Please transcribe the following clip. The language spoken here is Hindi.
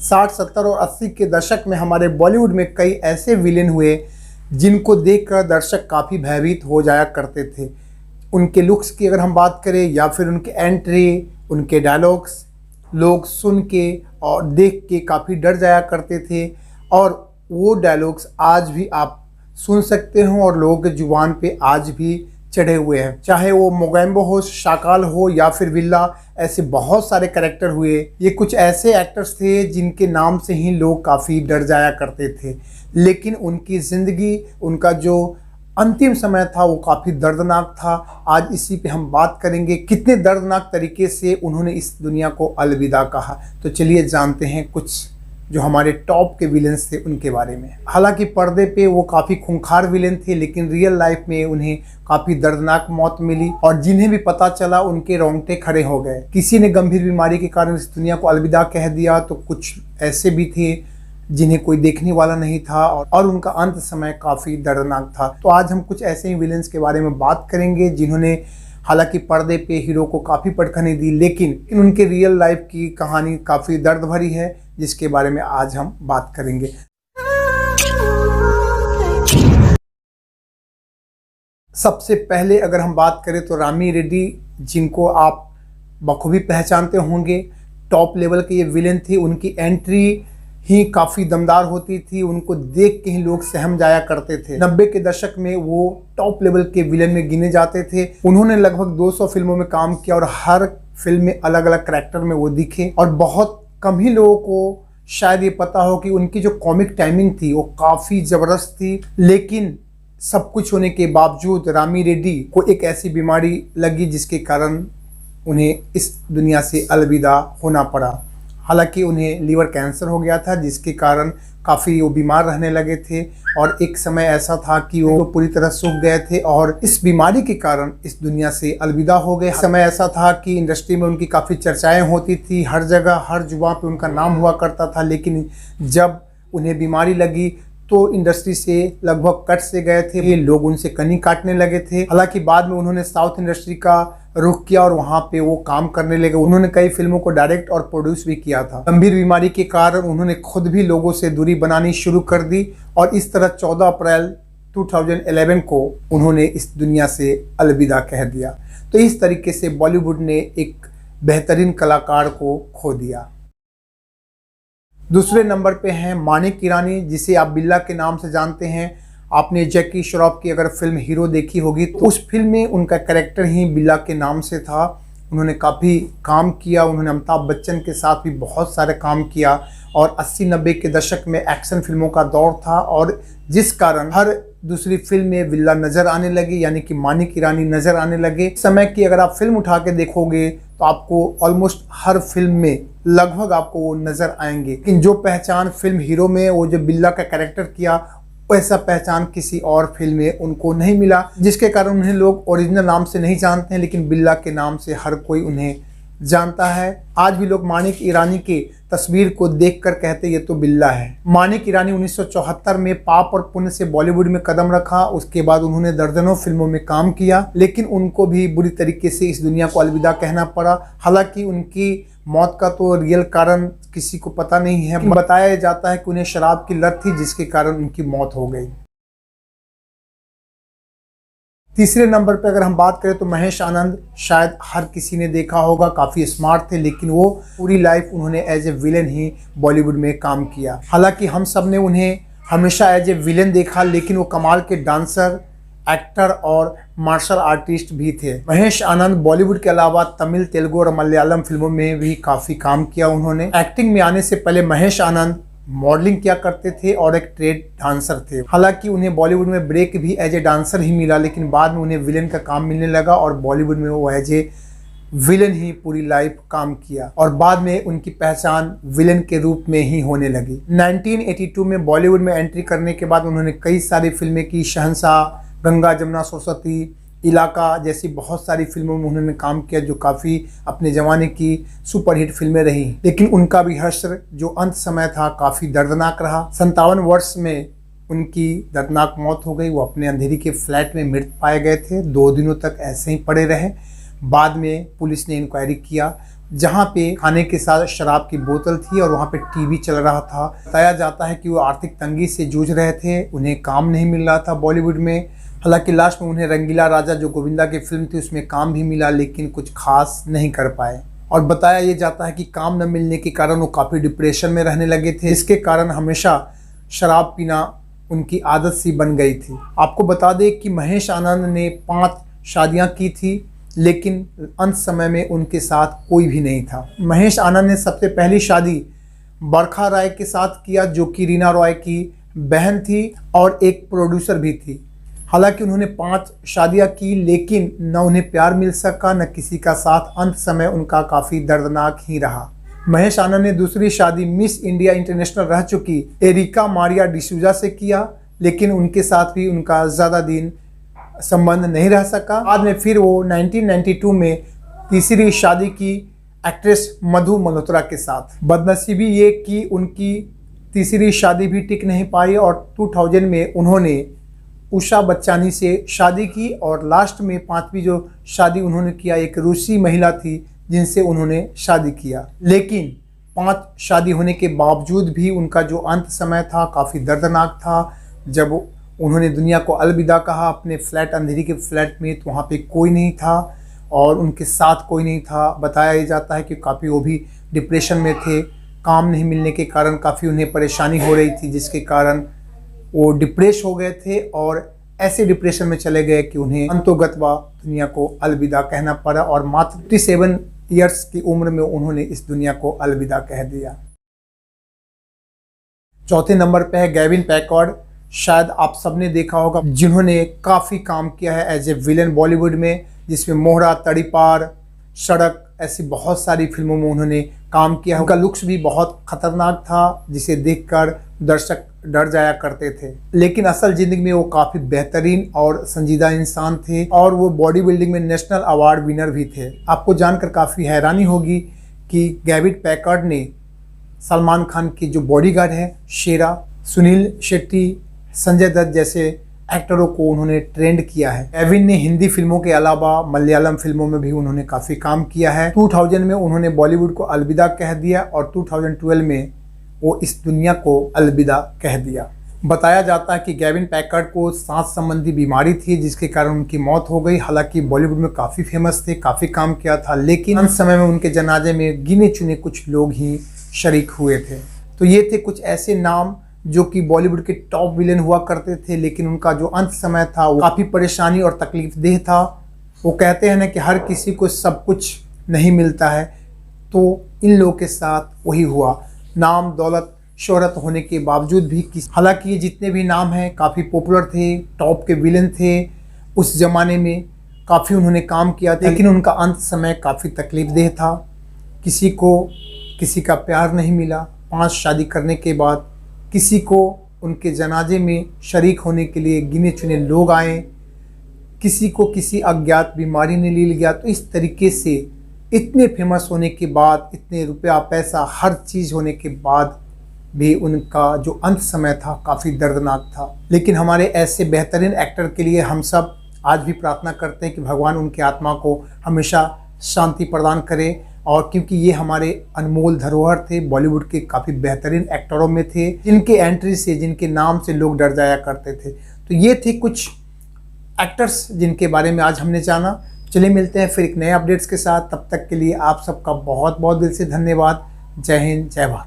60, 70 और 80 के दशक में हमारे बॉलीवुड में कई ऐसे विलेन हुए जिनको देखकर दर्शक काफ़ी भयभीत हो जाया करते थे। उनके लुक्स की अगर हम बात करें या फिर उनके एंट्री, उनके डायलॉग्स लोग सुन के और देख के काफ़ी डर जाया करते थे। और वो डायलॉग्स आज भी आप सुन सकते हो और लोगों के जुबान पे आज भी चढ़े हुए हैं। चाहे वो मोगैम्बो हो, शाकाल हो या फिर विल्ला, ऐसे बहुत सारे कैरेक्टर हुए। ये कुछ ऐसे एक्टर्स थे जिनके नाम से ही लोग काफ़ी डर जाया करते थे, लेकिन उनकी ज़िंदगी, उनका जो अंतिम समय था वो काफ़ी दर्दनाक था। आज इसी पे हम बात करेंगे, कितने दर्दनाक तरीके से उन्होंने इस दुनिया को अलविदा कहा। तो चलिए जानते हैं कुछ जो हमारे टॉप के विलेंस थे उनके बारे में। हालांकि पर्दे पे वो काफ़ी खूंखार विलेन थे, लेकिन रियल लाइफ में उन्हें काफ़ी दर्दनाक मौत मिली और जिन्हें भी पता चला उनके रोंगटे खड़े हो गए। किसी ने गंभीर बीमारी के कारण इस दुनिया को अलविदा कह दिया, तो कुछ ऐसे भी थे जिन्हें कोई देखने वाला नहीं था और उनका अंत समय काफ़ी दर्दनाक था। तो आज हम कुछ ऐसे ही विलेंस के बारे में बात करेंगे जिन्होंने हालांकि पर्दे पे हीरो को काफ़ी पटखनी दी, लेकिन उनके रियल लाइफ की कहानी काफ़ी दर्द भरी है, जिसके बारे में आज हम बात करेंगे। सबसे पहले अगर हम बात करें तो रामी रेड्डी, जिनको आप बखूबी पहचानते होंगे, टॉप लेवल के ये विलेन थे। उनकी एंट्री ही काफ़ी दमदार होती थी, उनको देख के ही लोग सहम जाया करते थे। 90 के दशक में वो टॉप लेवल के विलेन में गिने जाते थे। उन्होंने लगभग 200 फिल्मों में काम किया और हर फिल्म में अलग अलग करैक्टर में वो दिखे। और बहुत कम ही लोगों को शायद ये पता हो कि उनकी जो कॉमिक टाइमिंग थी वो काफ़ी ज़बरदस्त थी। लेकिन सब कुछ होने के बावजूद रामी रेड्डी को एक ऐसी बीमारी लगी जिसके कारण उन्हें इस दुनिया से अलविदा होना पड़ा। हालांकि उन्हें लीवर कैंसर हो गया था, जिसके कारण काफ़ी वो बीमार रहने लगे थे और एक समय ऐसा था कि वो पूरी तरह सूख गए थे और इस बीमारी के कारण इस दुनिया से अलविदा हो गए। समय ऐसा था कि इंडस्ट्री में उनकी काफ़ी चर्चाएं होती थी, हर जगह हर जुबान पे उनका नाम हुआ करता था। लेकिन जब उन्हें बीमारी लगी तो इंडस्ट्री से लगभग कट से गए थे, ये लोग उनसे कनी काटने लगे थे। हालांकि बाद में उन्होंने साउथ इंडस्ट्री का रुख किया और वहाँ पे वो काम करने लगे। उन्होंने कई फिल्मों को डायरेक्ट और प्रोड्यूस भी किया था। गंभीर बीमारी के कारण उन्होंने खुद भी लोगों से दूरी बनानी शुरू कर दी और इस तरह 14 अप्रैल 2011 को उन्होंने इस दुनिया से अलविदा कह दिया। तो इस तरीके से बॉलीवुड ने एक बेहतरीन कलाकार को खो दिया। दूसरे नंबर पे हैं मानिक ईरानी, जिसे आप बिल्ला के नाम से जानते हैं। आपने जैकी श्रॉफ की अगर फिल्म हीरो देखी होगी तो उस फिल्म में उनका कैरेक्टर ही बिल्ला के नाम से था। उन्होंने काफ़ी काम किया, उन्होंने अमिताभ बच्चन के साथ भी बहुत सारे काम किया और 80-90 के दशक में एक्शन फिल्मों का दौर था और जिस कारण हर दूसरी फिल्म में बिल्ला नज़र आने लगे, यानी कि मानिक ईरानी नज़र आने लगे। समय की अगर आप फिल्म उठा के देखोगे तो आपको ऑलमोस्ट हर फिल्म में लगभग आपको वो नज़र आएंगे। लेकिन जो पहचान फिल्म हीरो में वो जो बिल्ला का कैरेक्टर किया, वैसा पहचान किसी और फिल्म में उनको नहीं मिला, जिसके कारण उन्हें लोग ओरिजिनल नाम से नहीं जानते हैं, लेकिन बिल्ला के नाम से हर कोई उन्हें जानता है। आज भी लोग मानिक ईरानी की तस्वीर को देखकर कहते ये तो बिल्ला है। मानिक ईरानी 1974 में पाप और पुण्य से बॉलीवुड में कदम रखा। उसके बाद उन्होंने दर्जनों फिल्मों में काम किया, लेकिन उनको भी बुरी तरीके से इस दुनिया को अलविदा कहना पड़ा। हालांकि उनकी मौत का तो रियल कारण किसी को पता नहीं है। बताया जाता है कि उन्हें शराब की लत थी, जिसके कारण उनकी मौत हो गई। तीसरे नंबर पर अगर हम बात करें तो महेश आनंद, शायद हर किसी ने देखा होगा, काफ़ी स्मार्ट थे, लेकिन वो पूरी लाइफ उन्होंने एज ए विलेन ही बॉलीवुड में काम किया। हालांकि हम सब ने उन्हें हमेशा एज ए विलेन देखा, लेकिन वो कमाल के डांसर, एक्टर और मार्शल आर्टिस्ट भी थे। महेश आनंद बॉलीवुड के अलावा तमिल, तेलुगु और मलयालम फिल्मों में भी काफ़ी काम किया उन्होंने। एक्टिंग में आने से पहले महेश आनंद मॉडलिंग किया करते थे और एक ट्रेड डांसर थे। हालांकि उन्हें बॉलीवुड में ब्रेक भी एज ए डांसर ही मिला, लेकिन बाद में उन्हें विलेन का काम मिलने लगा और बॉलीवुड में वो एज ए विलेन ही पूरी लाइफ काम किया और बाद में उनकी पहचान विलेन के रूप में ही होने लगी। 1982 में बॉलीवुड में एंट्री करने के बाद उन्होंने कई सारी फिल्में की। शहंशाह, गंगा जमुना सरस्वती, इलाका जैसी बहुत सारी फिल्मों में उन्होंने काम किया, जो काफ़ी अपने ज़माने की सुपरहिट फिल्में रही। लेकिन उनका भी हश्र जो अंत समय था काफ़ी दर्दनाक रहा। 57 वर्ष में उनकी दर्दनाक मौत हो गई। वो अपने अंधेरी के फ्लैट में मृत पाए गए थे। 2 दिनों तक ऐसे ही पड़े रहे। बाद में पुलिस ने इंक्वायरी किया, जहाँ पे खाने के साथ शराब की बोतल थी और वहाँ पे टीवी चल रहा था। बताया जाता है कि वो आर्थिक तंगी से जूझ रहे थे, उन्हें काम नहीं मिल रहा था बॉलीवुड में। हालांकि लास्ट में उन्हें रंगीला राजा जो गोविंदा की फिल्म थी उसमें काम भी मिला, लेकिन कुछ खास नहीं कर पाए। और बताया ये जाता है कि काम न मिलने के कारण वो काफ़ी डिप्रेशन में रहने लगे थे, इसके कारण हमेशा शराब पीना उनकी आदत सी बन गई थी। आपको बता दें कि महेश आनंद ने 5 शादियां की थी, लेकिन अंत समय में उनके साथ कोई भी नहीं था। महेश आनंद ने सबसे पहली शादी बरखा राय के साथ किया, जो कि रीना रॉय की बहन थी और एक प्रोड्यूसर भी थी। हालांकि उन्होंने 5 शादियां की, लेकिन न उन्हें प्यार मिल सका न किसी का साथ। अंत समय उनका काफ़ी दर्दनाक ही रहा। महेश आनंद ने दूसरी शादी मिस इंडिया इंटरनेशनल रह चुकी एरिका मारिया डिसूजा से किया, लेकिन उनके साथ भी उनका ज़्यादा दिन संबंध नहीं रह सका। बाद में फिर वो 1992 में तीसरी शादी की एक्ट्रेस मधु मल्होत्रा के साथ। बदनसीबी ये कि उनकी तीसरी शादी भी टिक नहीं पाई और 2000 में उन्होंने उषा बच्चानी से शादी की और लास्ट में 5वीं जो शादी उन्होंने किया एक रूसी महिला थी जिनसे उन्होंने शादी किया। लेकिन 5 शादी होने के बावजूद भी उनका जो अंत समय था काफ़ी दर्दनाक था। जब उन्होंने दुनिया को अलविदा कहा अपने फ्लैट, अंधेरी के फ्लैट में, तो वहाँ पे कोई नहीं था और उनके साथ कोई नहीं था। बताया जाता है कि काफ़ी वो भी डिप्रेशन में थे, काम नहीं मिलने के कारण काफ़ी उन्हें परेशानी हो रही थी, जिसके कारण वो डिप्रेस हो गए थे और ऐसे डिप्रेशन में चले गए कि उन्हें अंतोगत्वा दुनिया को अलविदा कहना पड़ा और मात्र 57 ईयर्स की उम्र में उन्होंने इस दुनिया को अलविदा कह दिया। चौथे नंबर पे है गैविन पैकर्ड। शायद आप सबने देखा होगा, जिन्होंने काफ़ी काम किया है एज ए विलेन बॉलीवुड में, जिसमें मोहरा, तड़ीपार, सड़क ऐसी बहुत सारी फिल्मों में उन्होंने काम किया। उनका लुक्स भी बहुत खतरनाक था, जिसे देखकर दर्शक डर जाया करते थे, लेकिन असल ज़िंदगी में वो काफ़ी बेहतरीन और संजीदा इंसान थे और वो बॉडी बिल्डिंग में नेशनल अवार्ड विनर भी थे। आपको जानकर काफ़ी हैरानी होगी कि गैविन पैकर्ड ने सलमान खान की जो बॉडीगार्ड है शेरा, सुनील शेट्टी, संजय दत्त जैसे एक्टरों को उन्होंने ट्रेंड किया है। गैविन ने हिंदी फिल्मों के अलावा मलयालम फिल्मों में भी उन्होंने काफ़ी काम किया है। 2000 में उन्होंने बॉलीवुड को अलविदा कह दिया और 2012 में वो इस दुनिया को अलविदा कह दिया। बताया जाता है कि गैविन पैकर्ड को सांस संबंधी बीमारी थी, जिसके कारण उनकी मौत हो गई। हालांकि बॉलीवुड में काफ़ी फेमस थे, काफ़ी काम किया था, लेकिन अंत समय में उनके जनाजे में गिने चुने कुछ लोग ही शरीक हुए थे। तो ये थे कुछ ऐसे नाम जो कि बॉलीवुड के टॉप विलेन हुआ करते थे, लेकिन उनका जो अंत समय था वो काफ़ी परेशानी और तकलीफदेह था। वो कहते हैं ना कि हर किसी को सब कुछ नहीं मिलता है, तो इन लोगों के साथ वही हुआ। नाम, दौलत, शोहरत होने के बावजूद भी हालांकि ये जितने भी नाम हैं काफ़ी पॉपुलर थे, टॉप के विलेन थे उस ज़माने में, काफ़ी उन्होंने काम किया था, लेकिन उनका अंत समय काफ़ी तकलीफदेह था। किसी को किसी का प्यार नहीं मिला। 5 शादी करने के बाद किसी को उनके जनाजे में शरीक होने के लिए गिने चुने लोग आए, किसी को किसी अज्ञात बीमारी ने ले लिया। तो इस तरीके से इतने फेमस होने के बाद, इतने रुपया पैसा हर चीज़ होने के बाद भी उनका जो अंत समय था काफ़ी दर्दनाक था। लेकिन हमारे ऐसे बेहतरीन एक्टर के लिए हम सब आज भी प्रार्थना करते हैं कि भगवान उनकी आत्मा को हमेशा शांति प्रदान करे, और क्योंकि ये हमारे अनमोल धरोहर थे, बॉलीवुड के काफ़ी बेहतरीन एक्टरों में थे, जिनके एंट्री से, जिनके नाम से लोग डर जाया करते थे। तो ये थे कुछ एक्टर्स जिनके बारे में आज हमने जाना। चलिए मिलते हैं फिर एक नए अपडेट्स के साथ। तब तक के लिए आप सबका बहुत बहुत दिल से धन्यवाद। जय हिंद, जय भारत।